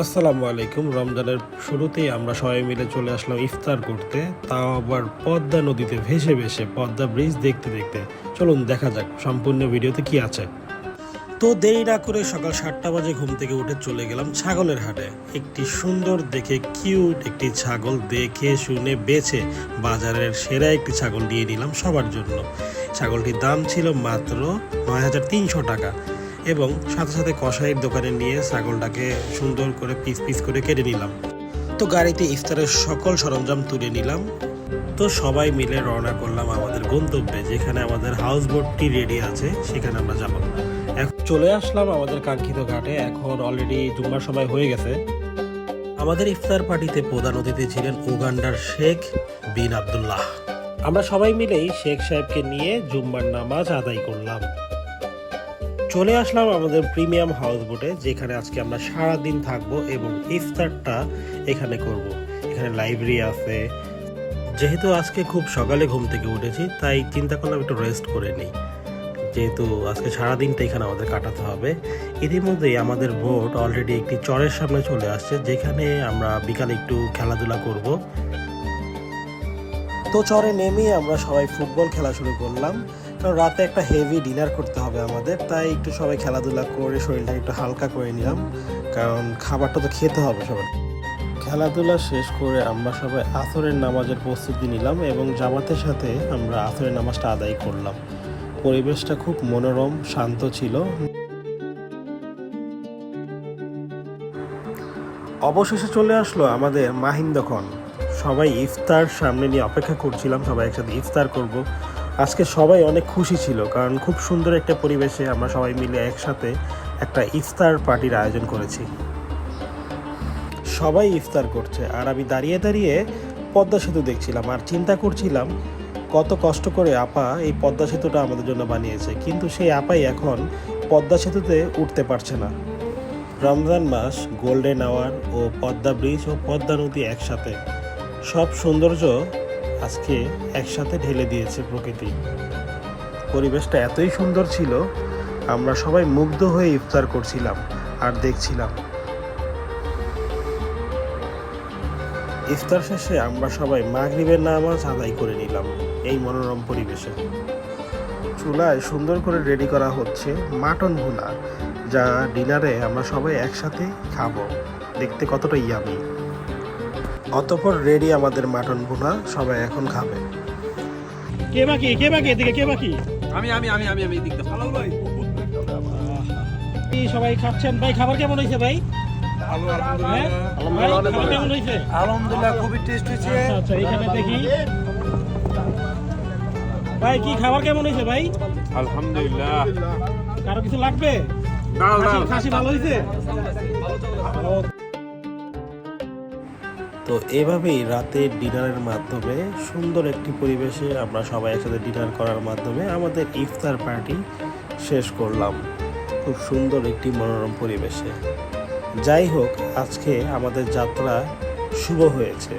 আসসালামু আলাইকুম। রমজানের শুরুতেই আমরা সবাই মিলে চলে আসলাম ইফতার করতে, তাও আবার পদ্মা নদীতে ভেসে ভেসে, পদ্মা ব্রিজ দেখতে দেখতে। চলুন দেখা যাক সম্পূর্ণ ভিডিওতে কি আছে। তো দেরি না করে সকাল 7টা বাজে ঘুম থেকে উঠে চলে গেলাম ছাগলের হাটে। একটি সুন্দর দেখে কিউট একটি ছাগল দেখে শুনে বেছে বাজারের সেরা একটি ছাগল নিয়ে নিলাম সবার জন্য। ছাগলটির দাম ছিল মাত্র 9,300 টাকা এবং সাথে সাথে কসাইয়ের দোকানে নিয়ে ছাগলটাকে সুন্দর করে পিস পিস করে কেটে নিলাম। তো গাড়িতে ইফতারের সকল সরঞ্জাম তুলে নিলাম। তো সবাই মিলে রওনা করলাম আমাদের গন্তব্যে, যেখানে আমাদের হাউস বোটটি রেডি আছে, সেখানে আমরা যাব। এখন চলে আসলাম আমাদের কাঙ্ক্ষিত ঘাটে। এখন অলরেডি জুম্মার সময় হয়ে গেছে। আমাদের ইফতার পার্টিতে প্রধান অতিথি ছিলেন উগান্ডার শেখ বিন আব্দুল্লাহ। আমরা সবাই মিলেই শেখ সাহেবকে নিয়ে জুম্মার নামাজ আদায় করলাম। চলে আসলাম আমাদের প্রিমিয়াম হাউস বোটে, যেখানে আজকে আমরা সারাদিন থাকবো এবং ইফতারটা এখানে করব। এখানে লাইব্রেরি আছে। যেহেতু আজকে খুব সকালে ঘুম থেকে উঠেছি, তাই চিন্তা করলাম একটু রেস্ট করে নিই, যেহেতু আজকে সারাদিনটা এখানে আমাদের কাটাতে হবে। ইতিমধ্যেই আমাদের বোট অলরেডি একটি চরের সামনে চলে আসছে, যেখানে আমরা বিকালে একটু খেলাধুলা করব। তো চরে নেমেই আমরা সবাই ফুটবল খেলা শুরু করলাম, কারণ রাতে একটা হেভি ডিনার করতে হবে আমাদের, তাই একটু সবাই খেলাধুলা করে শরীরটা একটু হালকা করে নিলাম, কারণ খাবারটা তো খেতে হবে সবাই। খেলাধুলা শেষ করে আমরা সবাই আসরের নামাজের প্রস্তুতি নিলাম এবং জামাতের সাথে আমরা আসরের নামাজটা আদায় করলাম। পরিবেশটা খুব মনোরম, শান্ত ছিল। অবশেষে চলে আসলো আমাদের মাহিন্দখন। সবাই ইফতার সামনে নিয়ে অপেক্ষা করছিলাম, সবাই একসাথে ইফতার করব। আজকে সবাই অনেক খুশি ছিল, কারণ খুব সুন্দর একটা পরিবেশে আমরা সবাই মিলে একসাথে একটা ইফতার পার্টির আয়োজন করেছি। সবাই ইফতার করছে আর আমি দাঁড়িয়ে দাঁড়িয়ে পদ্মা সেতু দেখছিলাম আর চিন্তা করছিলাম কত কষ্ট করে আপা এই পদ্মা সেতুটা আমাদের জন্য বানিয়েছে, কিন্তু সেই আপাই এখন পদ্মা সেতুতে উঠতে পারছে না। রমজান মাস, গোল্ডেন আওয়ার ও পদ্মা ব্রিজ ও পদ্মা নদী একসাথে, সব সৌন্দর্য আজকে একসাথে ঢেলে দিয়েছে প্রকৃতি। পরিবেশটা এতই সুন্দর ছিল, আমরা সবাই মুগ্ধ হয়ে ইফতার করছিলাম আর দেখছিলাম। ইফতার শেষে আমরা সবাই মাগরিবের নামাজ আদায় করে নিলাম এই মনোরম পরিবেশে। চুলায় সুন্দর করে রেডি করা হচ্ছে মাটন ভুনা, যা ডিনারে আমরা সবাই একসাথে খাবো। দেখতে কতটা ইয়ামি। অতঃপর রেডি আমাদের মাটন ভুনা, সবাই এখন খাবে। কে বাকি এদিকে কে বাকি? আমি এদিকে ভালো ভাই। সবাই খাচ্ছেন ভাই, খাবার কেমন হয়েছে ভাই? আলহামদুলিল্লাহ খুবই টেস্ট হয়েছে। আচ্ছা এখানে দেখি ভাই, কি খাবার কেমন হয়েছে ভাই? আলহামদুলিল্লাহ। কারো কিছু লাগবে? খাসি ভালো হয়েছে। তো এভাবেই রাতের ডিনারের মাধ্যমে, সুন্দর একটি পরিবেশে আমরা সবাই একসাথে ডিনার করার মাধ্যমে আমাদের ইফতার পার্টি শেষ করলাম খুব সুন্দর একটি মনোরম পরিবেশে। যাই হোক, আজকে আমাদের যাত্রা শুভ হয়েছে।